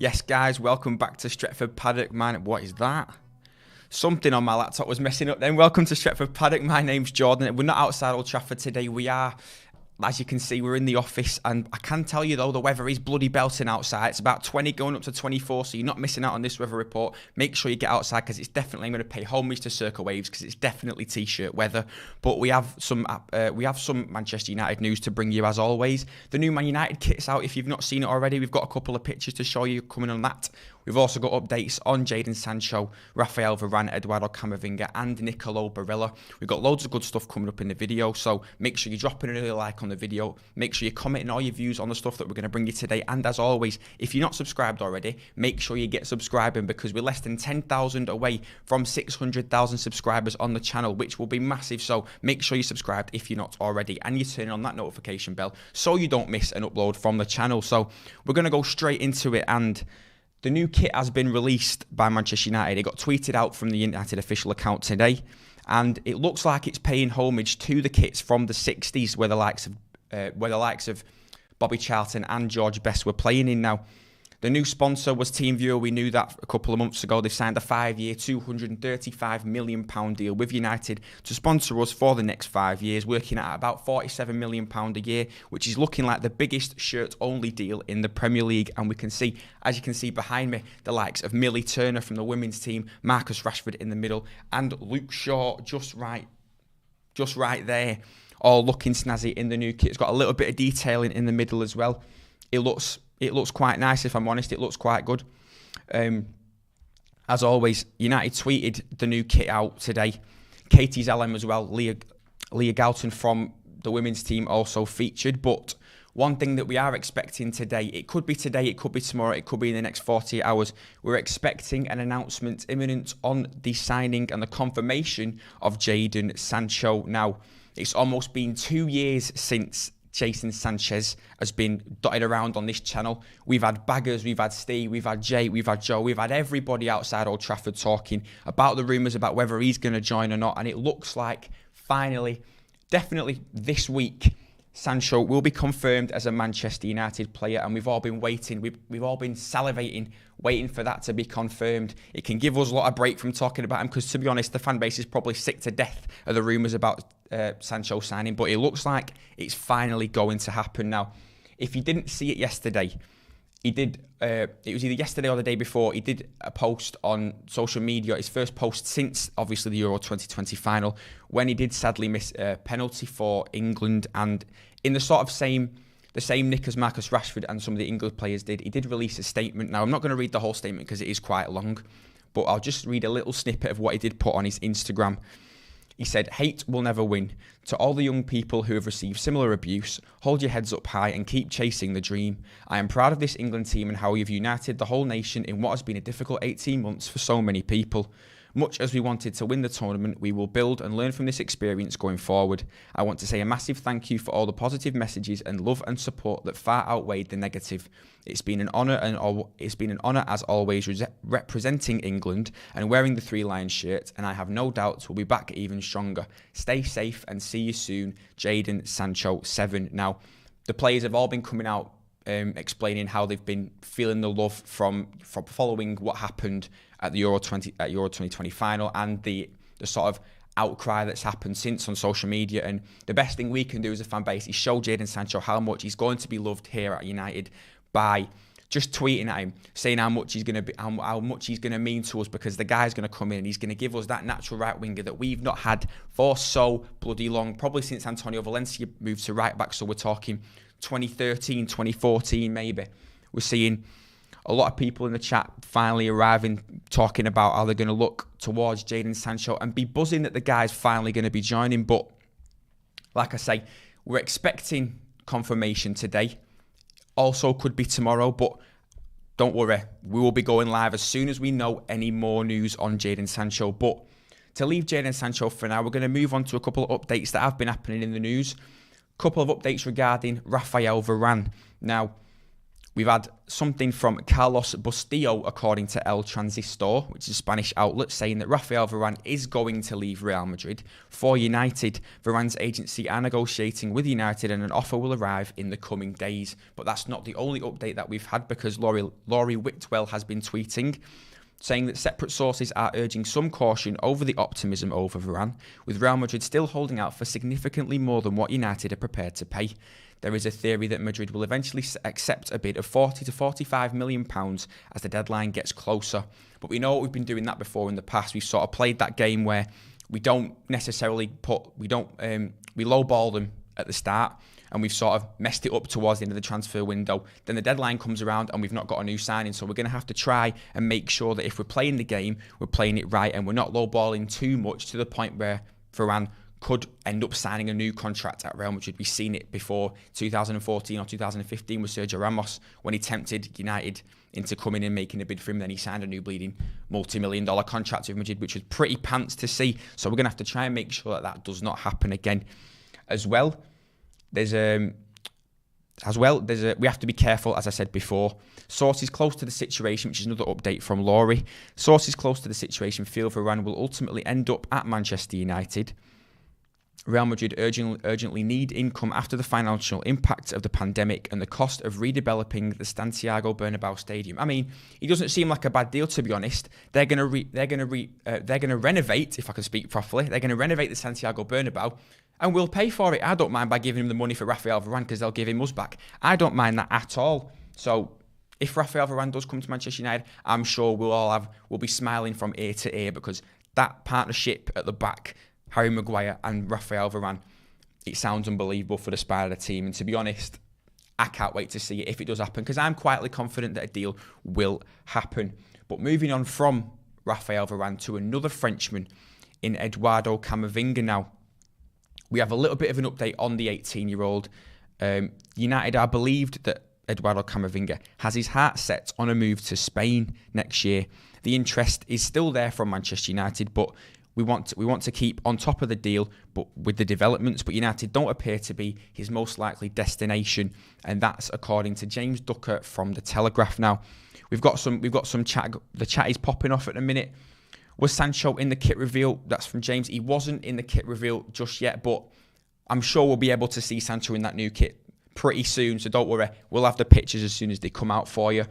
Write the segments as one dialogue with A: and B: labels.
A: Yes, guys, welcome back to Stretford Paddock. Man, what is that? Something on my laptop was messing up then. Welcome to Stretford Paddock. My name's Jordan. We're not outside Old Trafford today. We are, as you can see, we're in the office. And I can tell you, though, the weather is bloody belting outside. It's about 20 going up to 24, so you're not missing out on this weather report. Make sure you get outside because it's definitely going to pay homage to Circle Waves because it's definitely T-shirt weather. But we have some Manchester United news to bring you, as always. The new Man United kit's out. If you've not seen it already, we've got a couple of pictures to show you coming on that. We've also got updates on Jadon Sancho, Raphael Varane, Eduardo Camavinga and Nicolo Barilla. We've got loads of good stuff coming up in the video, so make sure you're dropping an early like on the video. Make sure you're commenting all your views on the stuff that we're going to bring you today. And as always, if you're not subscribed already, make sure you get subscribing because we're less than 10,000 away from 600,000 subscribers on the channel, which will be massive. So make sure you're subscribed if you're not already and you turn on that notification bell so you don't miss an upload from the channel. So we're going to go straight into it, and the new kit has been released by Manchester United. It got tweeted out from the United official account today, and it looks like it's paying homage to the kits from the 60s, where the likes of Bobby Charlton and George Best were playing in. Now, the new sponsor was TeamViewer. We knew that a couple of months ago. They've signed a 5-year, £235 million deal with United to sponsor us for the next 5 years, working at about £47 million a year, which is looking like the biggest shirt-only deal in the Premier League. And we can see, as you can see behind me, the likes of Millie Turner from the women's team, Marcus Rashford in the middle, and Luke Shaw just right there, all looking snazzy in the new kit. It's got a little bit of detailing in the middle as well. It looks quite nice, if I'm honest. It looks quite good. As always, United tweeted the new kit out today. Katie's LM as well. Leah Galton from the women's team also featured. But one thing that we are expecting today, it could be tomorrow, it could be in the next 48 hours. We're expecting an announcement imminent on the signing and the confirmation of Jadon Sancho. Now, it's almost been 2 years since Jadon Sanchez has been dotted around on this channel. We've had Baggers, we've had Steve, we've had Jay, we've had Joe, we've had everybody outside Old Trafford talking about the rumours about whether he's going to join or not. And it looks like finally, definitely this week, Sancho will be confirmed as a Manchester United player, and we've all been waiting. We've all been salivating, waiting for that to be confirmed. It can give us a lot of break from talking about him because, to be honest, the fan base is probably sick to death of the rumours about Sancho signing, but it looks like it's finally going to happen now. If you didn't see it yesterday, he did. It was either yesterday or the day before. He did a post on social media, his first post since obviously the Euro 2020 final, when he did sadly miss a penalty for England, and in the sort of same nick as Marcus Rashford and some of the England players did, he did release a statement. Now, I'm not going to read the whole statement because it is quite long, but I'll just read a little snippet of what he did put on his Instagram. He said, "Hate will never win. To all the young people who have received similar abuse, hold your heads up high and keep chasing the dream. I am proud of this England team and how we have united the whole nation in what has been a difficult 18 months for so many people. Much as we wanted to win the tournament, we will build and learn from this experience going forward. I want to say a massive thank you for all the positive messages and love and support that far outweighed the negative. It's been an honour as always representing England and wearing the Three Lions shirt, and I have no doubts we'll be back even stronger. Stay safe and see you soon. Jadon Sancho 7." Now, the players have all been coming out explaining how they've been feeling the love from following what happened at the Euro 2020 final and the sort of outcry that's happened since on social media. And the best thing we can do as a fan base is show Jadon Sancho how much he's going to be loved here at United by just tweeting at him, saying how much he's going to mean to us, because the guy's going to come in and he's going to give us that natural right winger that we've not had for so bloody long, probably since Antonio Valencia moved to right back. So we're talking 2013, 2014 maybe. We're seeing a lot of people in the chat finally arriving, talking about how they're going to look towards Jadon Sancho and be buzzing that the guy's finally going to be joining. But like I say, we're expecting confirmation today. Also could be tomorrow, but don't worry, we will be going live as soon as we know any more news on Jadon Sancho. But to leave Jadon Sancho for now, we're going to move on to a couple of updates that have been happening in the news. Couple of updates regarding Raphael Varane. Now, We've had something from Carlos Bustillo, according to El Transistor, which is a Spanish outlet, saying that Raphael Varane is going to leave Real Madrid. For United, Varane's agency are negotiating with United and an offer will arrive in the coming days. But that's not the only update that we've had, because Laurie Whitwell has been tweeting, saying that separate sources are urging some caution over the optimism over Varane, with Real Madrid still holding out for significantly more than what United are prepared to pay. There is a theory that Madrid will eventually accept a bid of £40 to £45 million as the deadline gets closer. But we know we've been doing that before in the past. We've sort of played that game where we don't necessarily we lowball them at the start, and we've sort of messed it up towards the end of the transfer window. Then the deadline comes around and we've not got a new signing. So we're going to have to try and make sure that if we're playing the game, we're playing it right and we're not lowballing too much to the point where Varane could end up signing a new contract at Real Madrid. We've seen it before, 2014 or 2015 with Sergio Ramos, when he tempted United into coming and making a bid for him. Then he signed a new bleeding multi-million-dollar contract with Madrid, which was pretty pants to see. So we're going to have to try and make sure that that does not happen again. As well, we have to be careful, as I said before. Sources close to the situation, which is another update from Laurie. Sources close to the situation feel Varane will ultimately end up at Manchester United. Real Madrid urgently need income after the financial impact of the pandemic and the cost of redeveloping the Santiago Bernabéu stadium. I mean, it doesn't seem like a bad deal, to be honest. They're going to renovate, if I can speak properly. They're going to renovate the Santiago Bernabéu, and we'll pay for it. I don't mind by giving him the money for Raphael Varane, because they'll give him us back. I don't mind that at all. So if Raphael Varane does come to Manchester United, I'm sure we'll be smiling from ear to ear, because that partnership at the back, Harry Maguire and Raphael Varane, it sounds unbelievable for the spine of the team. And to be honest, I can't wait to see it if it does happen, because I'm quietly confident that a deal will happen. But moving on from Raphael Varane to another Frenchman in Eduardo Camavinga now. We have a little bit of an update on the 18-year-old. United are believed that Eduardo Camavinga has his heart set on a move to Spain next year. The interest is still there from Manchester United, but we want to keep on top of the deal, but with the developments. But United don't appear to be his most likely destination, and that's according to James Ducker from the Telegraph. Now, we've got some chat. The chat is popping off at the minute. Was Sancho in the kit reveal? That's from James. He wasn't in the kit reveal just yet, but I'm sure we'll be able to see Sancho in that new kit pretty soon. So don't worry, we'll have the pictures as soon as they come out for you.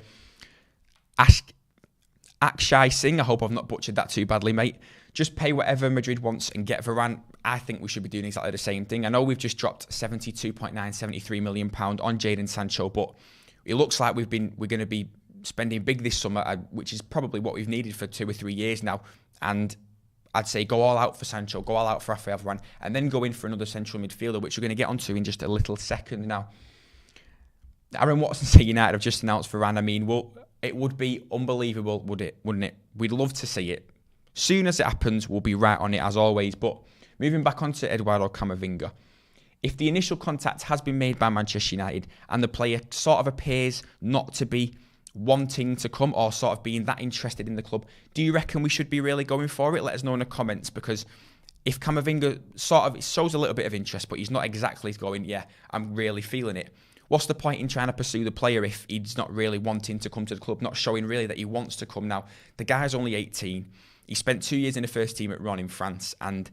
A: Akshay Singh, I hope I've not butchered that too badly, mate. Just pay whatever Madrid wants and get Varane. I think we should be doing exactly the same thing. I know we've just dropped £73 million on Jadon Sancho, but it looks like we're going to be spending big this summer, which is probably what we've needed for 2 or 3 years now. And I'd say go all out for Sancho, go all out for Raphael Varane, and then go in for another central midfielder, which we're going to get onto in just a little second now. Aaron Watson say United have just announced Varane. I mean, it would be unbelievable, wouldn't it? We'd love to see it. Soon as it happens, we'll be right on it as always. But moving back onto Eduardo Camavinga, if the initial contact has been made by Manchester United and the player sort of appears not to be wanting to come or sort of being that interested in the club, do you reckon we should be really going for it? Let us know in the comments, because if Camavinga sort of shows a little bit of interest, but he's not exactly going, yeah, I'm really feeling it, what's the point in trying to pursue the player if he's not really wanting to come to the club, not showing really that he wants to come? Now, the guy's only 18. He spent 2 years in the first team at Rennes in France, and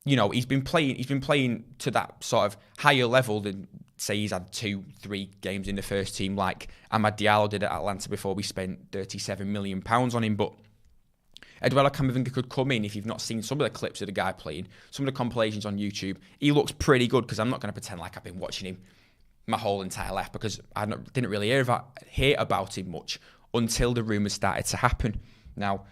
A: you know he's been playing to that sort of higher level than, say, he's had 2-3 games in the first team like Amad Diallo did at Atlanta before we spent £37 million on him. But Eduardo Camavinga could come in. If you've not seen some of the clips of the guy playing, some of the compilations on YouTube, he looks pretty good, because I'm not going to pretend like I've been watching him my whole entire life, because I didn't really hear about him much until the rumours started to happen. Now,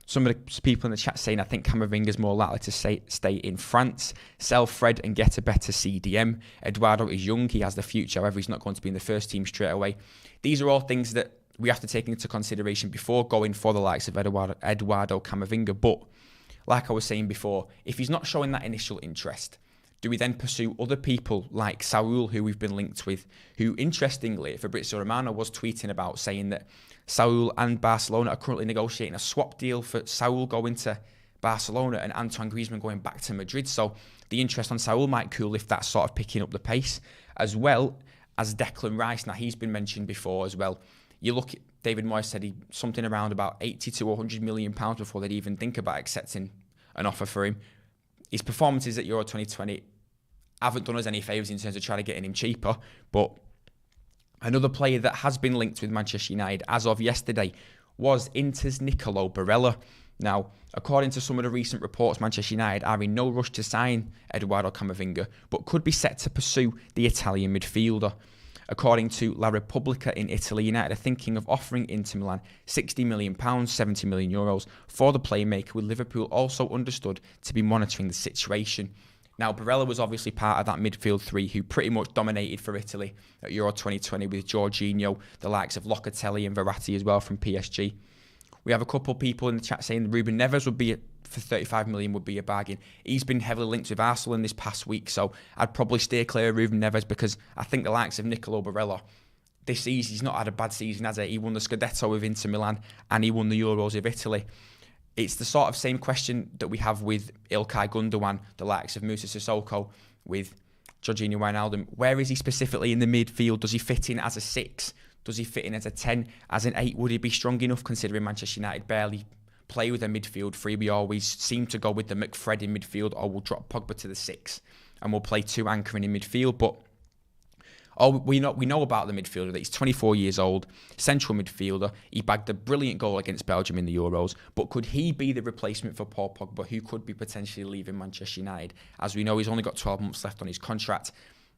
A: some of the people in the chat saying, I think Camavinga's more likely to stay in France, sell Fred and get a better CDM. Eduardo is young, he has the future, however, he's not going to be in the first team straight away. These are all things that we have to take into consideration before going for the likes of Eduardo Camavinga. But, like I was saying before, if he's not showing that initial interest, do we then pursue other people like Saul, who we've been linked with, who, interestingly, Fabrizio Romano was tweeting about, saying that Saul and Barcelona are currently negotiating a swap deal for Saul going to Barcelona and Antoine Griezmann going back to Madrid. So the interest on Saul might cool if that's sort of picking up the pace. As well, as Declan Rice. Now, he's been mentioned before as well. You look at David Moyes said something around about 80 to 100 million pounds before they'd even think about accepting an offer for him. His performances at Euro 2020 haven't done us any favours in terms of trying to get him cheaper. But another player that has been linked with Manchester United as of yesterday was Inter's Nicolo Barella. Now, according to some of the recent reports, Manchester United are in no rush to sign Eduardo Camavinga, but could be set to pursue the Italian midfielder. According to La Repubblica in Italy, United are thinking of offering Inter Milan £60 million, €70 million for the playmaker, with Liverpool also understood to be monitoring the situation. Now, Barella was obviously part of that midfield three who pretty much dominated for Italy at Euro 2020 with Jorginho, the likes of Locatelli and Verratti as well from PSG. We have a couple of people in the chat saying Ruben Neves would be for 35 million would be a bargain. He's been heavily linked with Arsenal in this past week, so I'd probably steer clear of Ruben Neves because I think the likes of Nicolo Barella this season, he's not had a bad season, has he? He won the Scudetto with Inter Milan and he won the Euros of Italy. It's the sort of same question that we have with Ilkay Gundogan, the likes of Moussa Sissoko, with Jorginho Wijnaldum. Where is he specifically in the midfield? Does he fit in as a 6? Does he fit in as a 10? As an 8? Would he be strong enough considering Manchester United barely play with a midfield three? We always seem to go with the McFred in midfield, or we'll drop Pogba to the 6 and we'll play 2 anchoring in midfield. But we know about the midfielder that he's 24 years old, central midfielder. He bagged a brilliant goal against Belgium in the Euros. But could he be the replacement for Paul Pogba, who could be potentially leaving Manchester United? As we know, he's only got 12 months left on his contract.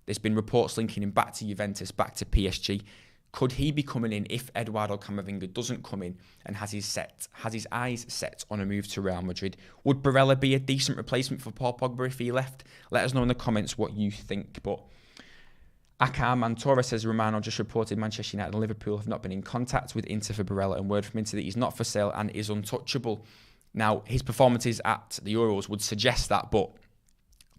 A: There's been reports linking him back to Juventus, back to PSG. Could he be coming in if Eduardo Camavinga doesn't come in and has his eyes set on a move to Real Madrid? Would Barella be a decent replacement for Paul Pogba if he left? Let us know in the comments what you think. But Akar Mantora says Romano just reported Manchester United and Liverpool have not been in contact with Inter for Barella, and word from Inter that he's not for sale and is untouchable. Now, his performances at the Euros would suggest that, but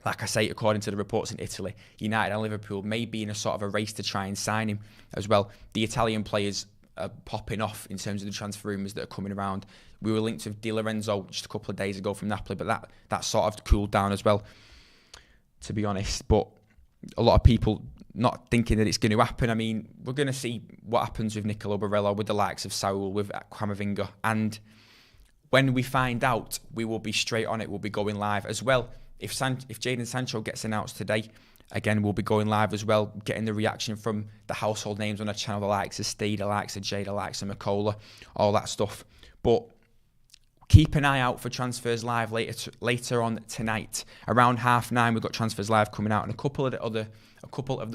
A: like I say, according to the reports in Italy, United and Liverpool may be in a sort of a race to try and sign him as well. The Italian players are popping off in terms of the transfer rumours that are coming around. We were linked with Di Lorenzo just a couple of days ago from Napoli, but that sort of cooled down as well, to be honest. But a lot of people not thinking that it's going to happen. I mean, we're going to see what happens with Nicolo Barella, with the likes of Saul, with Camavinga. And when we find out, we will be straight on it. We'll be going live as well. If Jadon Sancho gets announced today, again, we'll be going live as well, getting the reaction from the household names on the channel, the likes of Steve, the likes of Jay, the likes of Makola, all that stuff. But keep an eye out for Transfers Live later on tonight. Around 9:30, we've got Transfers Live coming out and a couple of the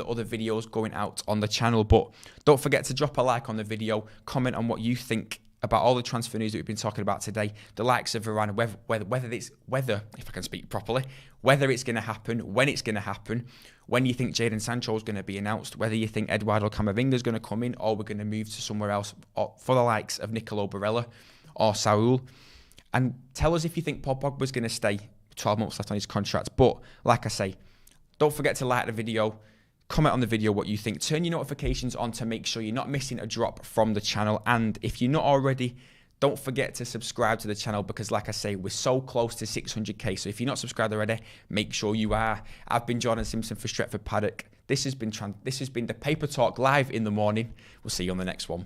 A: other videos going out on the channel. But don't forget to drop a like on the video, comment on what you think about all the transfer news that we've been talking about today, the likes of Varane, whether if I can speak properly, whether it's going to happen, when it's going to happen, when you think Jadon Sancho is going to be announced, whether you think Eduardo Camavinga is going to come in, or we're going to move to somewhere else for the likes of Nicolo Barella or Saul. And tell us if you think Paul Pogba is going to stay 12 months left on his contract. But like I say, don't forget to like the video, comment on the video what you think, turn your notifications on to make sure you're not missing a drop from the channel. And if you're not already, don't forget to subscribe to the channel because like I say, we're so close to 600k. So if you're not subscribed already, make sure you are. I've been Jadon Simpson for Stretford Paddock. This has been the Paper Talk live in the morning. We'll see you on the next one.